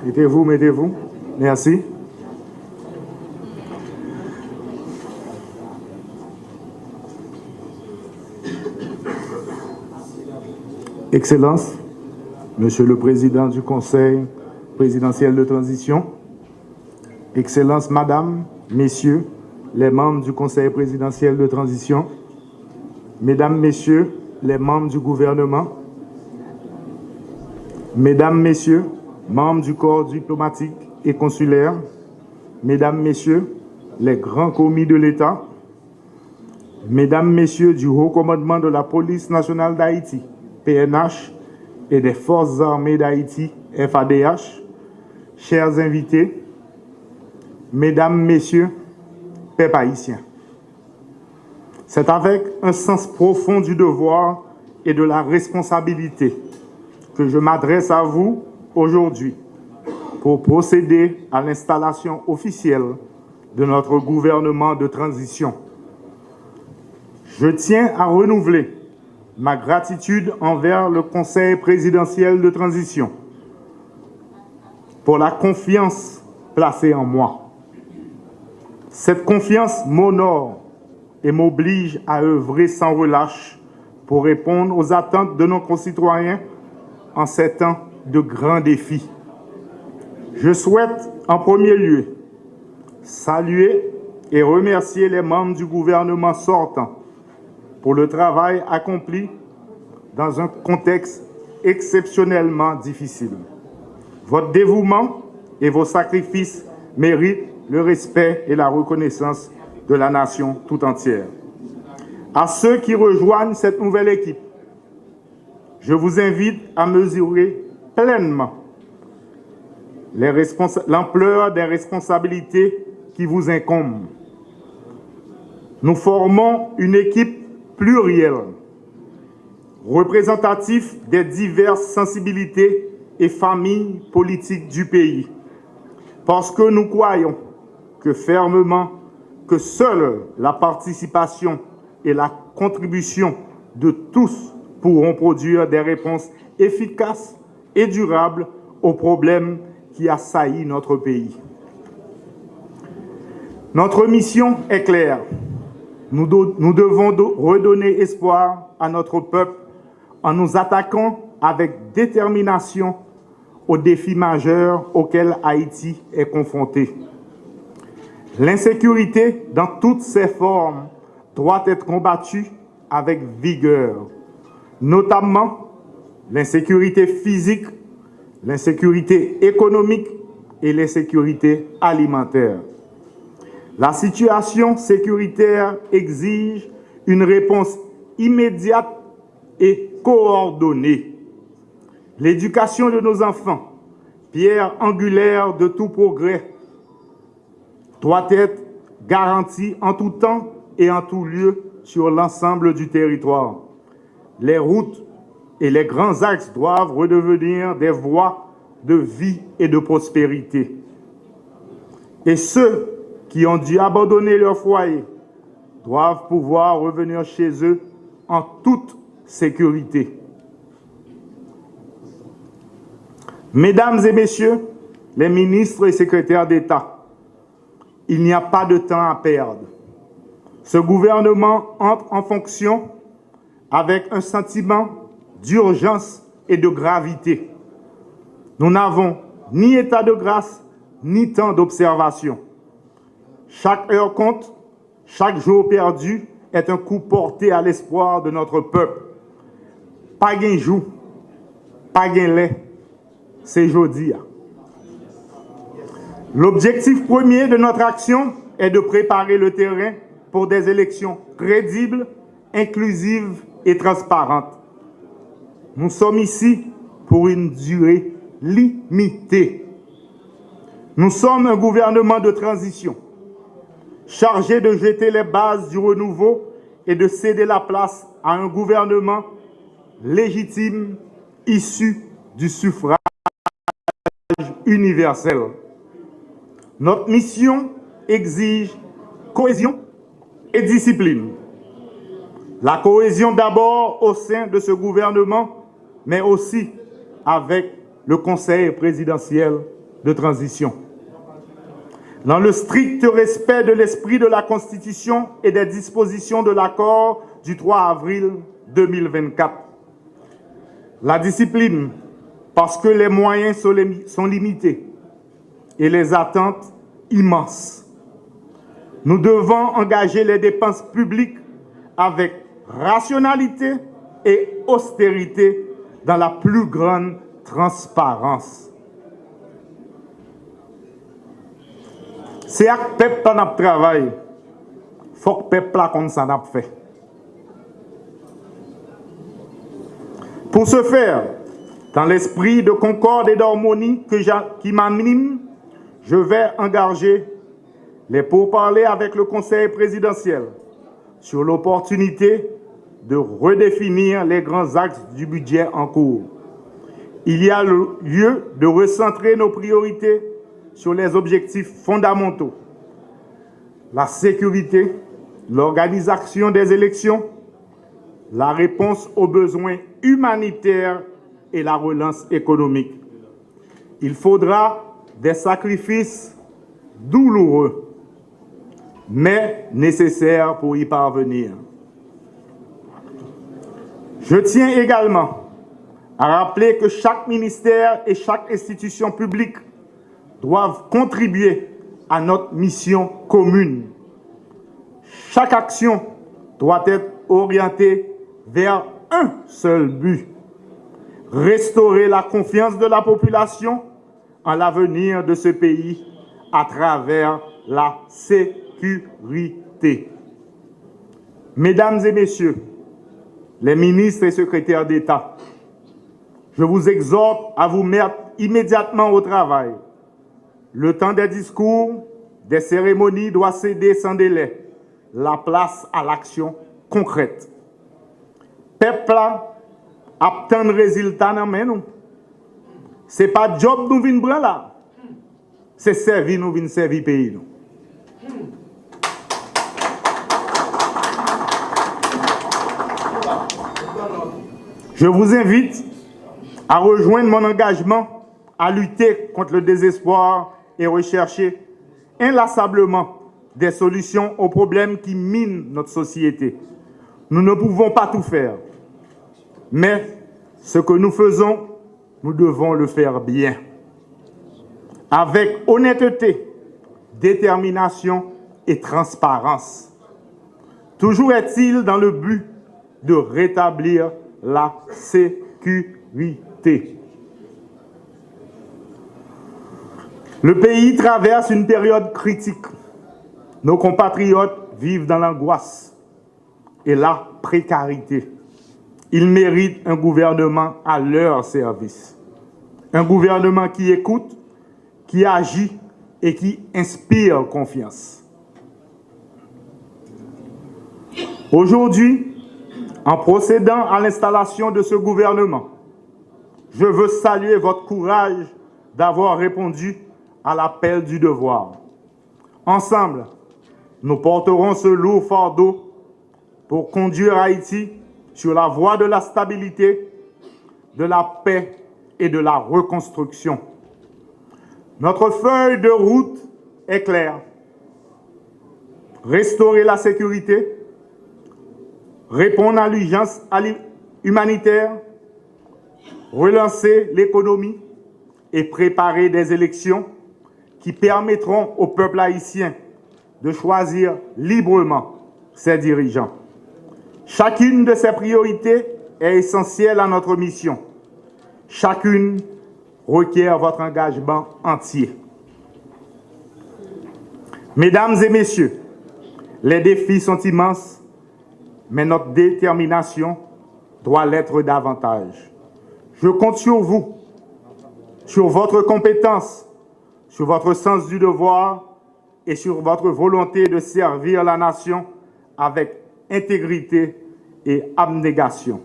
Mettez-vous, mettez-vous. Merci. Excellences, Monsieur le Président du Conseil présidentiel de transition, Excellences, Madame, Messieurs, les membres du Conseil présidentiel de transition, Mesdames, Messieurs, les membres du gouvernement, Mesdames, Messieurs, membres du corps diplomatique et consulaire, Mesdames, Messieurs, les grands commis de l'État, Mesdames, Messieurs du Haut Commandement de la Police nationale d'Haïti, PNH, et des Forces armées d'Haïti, FADH, chers invités, Mesdames, Messieurs, peuple haïtien. C'est avec un sens profond du devoir et de la responsabilité que je m'adresse à vous aujourd'hui pour procéder à l'installation officielle de notre gouvernement de transition. Je tiens à renouveler ma gratitude envers le Conseil présidentiel de transition pour la confiance placée en moi. Cette confiance m'honore et m'oblige à œuvrer sans relâche pour répondre aux attentes de nos concitoyens en ces temps de grands défis. Je souhaite en premier lieu saluer et remercier les membres du gouvernement sortant pour le travail accompli dans un contexte exceptionnellement difficile. Votre dévouement et vos sacrifices méritent le respect et la reconnaissance de la nation tout entière. À ceux qui rejoignent cette nouvelle équipe, je vous invite à mesurer pleinement l'ampleur des responsabilités qui vous incombent. Nous formons une équipe plurielle, représentative des diverses sensibilités et familles politiques du pays, parce que nous croyons fermement que seule la participation et la contribution de tous pourront produire des réponses efficaces et durables aux problèmes qui assaillissent notre pays. Notre mission est claire. Nous devons redonner espoir à notre peuple en nous attaquant avec détermination aux défis majeurs auxquels Haïti est confronté. L'insécurité, dans toutes ses formes, doit être combattue avec vigueur, notamment l'insécurité physique, l'insécurité économique et l'insécurité alimentaire. La situation sécuritaire exige une réponse immédiate et coordonnée. L'éducation de nos enfants, pierre angulaire de tout progrès, doit être garantie en tout temps et en tout lieu sur l'ensemble du territoire. Les routes et les grands axes doivent redevenir des voies de vie et de prospérité. Et ceux qui ont dû abandonner leur foyer doivent pouvoir revenir chez eux en toute sécurité. Mesdames et messieurs, les ministres et secrétaires d'État, il n'y a pas de temps à perdre. Ce gouvernement entre en fonction avec un sentiment d'urgence et de gravité. Nous n'avons ni état de grâce, ni temps d'observation. Chaque heure compte, chaque jour perdu est un coup porté à l'espoir de notre peuple. Pas gain jour, pas gain lait, c'est jeudi. L'objectif premier de notre action est de préparer le terrain pour des élections crédibles, inclusives et transparentes. Nous sommes ici pour une durée limitée. Nous sommes un gouvernement de transition, chargé de jeter les bases du renouveau et de céder la place à un gouvernement légitime issu du suffrage universel. Notre mission exige cohésion et discipline. La cohésion d'abord au sein de ce gouvernement, mais aussi avec le Conseil présidentiel de transition. Dans le strict respect de l'esprit de la Constitution et des dispositions de l'accord du 3 avril 2024. La discipline, parce que les moyens sont limités et les attentes immenses. Nous devons engager les dépenses publiques avec rationalité et austérité dans la plus grande transparence. C'est à peuple qui travail, il faut que le peuple comme ça n'a fait. Pour ce faire, dans l'esprit de concorde et d'harmonie qui m'anime, je vais engager les pourparlers avec le Conseil présidentiel sur l'opportunité de redéfinir les grands axes du budget en cours. Il y a lieu de recentrer nos priorités sur les objectifs fondamentaux, la sécurité, l'organisation des élections, la réponse aux besoins humanitaires et la relance économique. Il faudra des sacrifices douloureux, mais nécessaires pour y parvenir. Je tiens également à rappeler que chaque ministère et chaque institution publique doivent contribuer à notre mission commune. Chaque action doit être orientée vers un seul but: restaurer la confiance de la population en l'avenir de ce pays à travers la sécurité. Mesdames et messieurs, les ministres et secrétaires d'État, je vous exhorte à vous mettre immédiatement au travail. Le temps des discours, des cérémonies doit céder sans délai la place à l'action concrète. Peuple attend résultat dans nous. C'est pas job nous vinn prendre là. C'est servir nous vinn servir pays nous. Je vous invite à rejoindre mon engagement à lutter contre le désespoir et rechercher inlassablement des solutions aux problèmes qui minent notre société. Nous ne pouvons pas tout faire, mais ce que nous faisons, nous devons le faire bien. Avec honnêteté, détermination et transparence. Toujours est-il dans le but de rétablir la sécurité. Le pays traverse une période critique. Nos compatriotes vivent dans l'angoisse et la précarité. Ils méritent un gouvernement à leur service. Un gouvernement qui écoute, qui agit et qui inspire confiance. Aujourd'hui, en procédant à l'installation de ce gouvernement, je veux saluer votre courage d'avoir répondu à l'appel du devoir. Ensemble, nous porterons ce lourd fardeau pour conduire Haïti sur la voie de la stabilité, de la paix et de la reconstruction. Notre feuille de route est claire. Restaurer la sécurité, répondre à l'urgence humanitaire, relancer l'économie et préparer des élections qui permettront au peuple haïtien de choisir librement ses dirigeants. Chacune de ces priorités est essentielle à notre mission. Chacune requiert votre engagement entier. Mesdames et messieurs, les défis sont immenses, mais notre détermination doit l'être davantage. Je compte sur vous, sur votre compétence, sur votre sens du devoir et sur votre volonté de servir la nation avec intégrité et abnégation.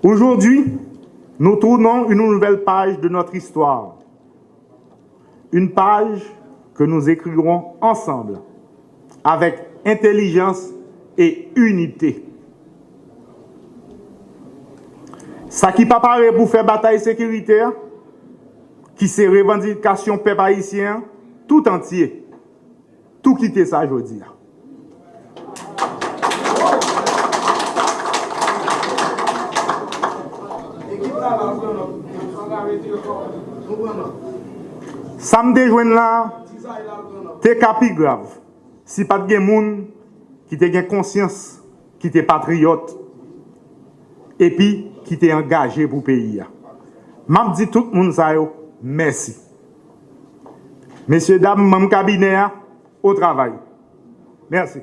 Aujourd'hui, nous tournons une nouvelle page de notre histoire. Une page que nous écrirons ensemble, avec intelligence et unité. Ça qui pas paraît pour faire bataille sécuritaire, qui c'est revendication peuple haïtien tout entier. Tout quitter ça aujourd'hui. Ça me déjoigne là, c'est capi grave. Si pas de gens qui te conscience, qui te patriote, et puis qui te engagé pour le pays. Je dis tout le monde ça, merci. Messieurs, dames, mon cabinet, au travail. Merci.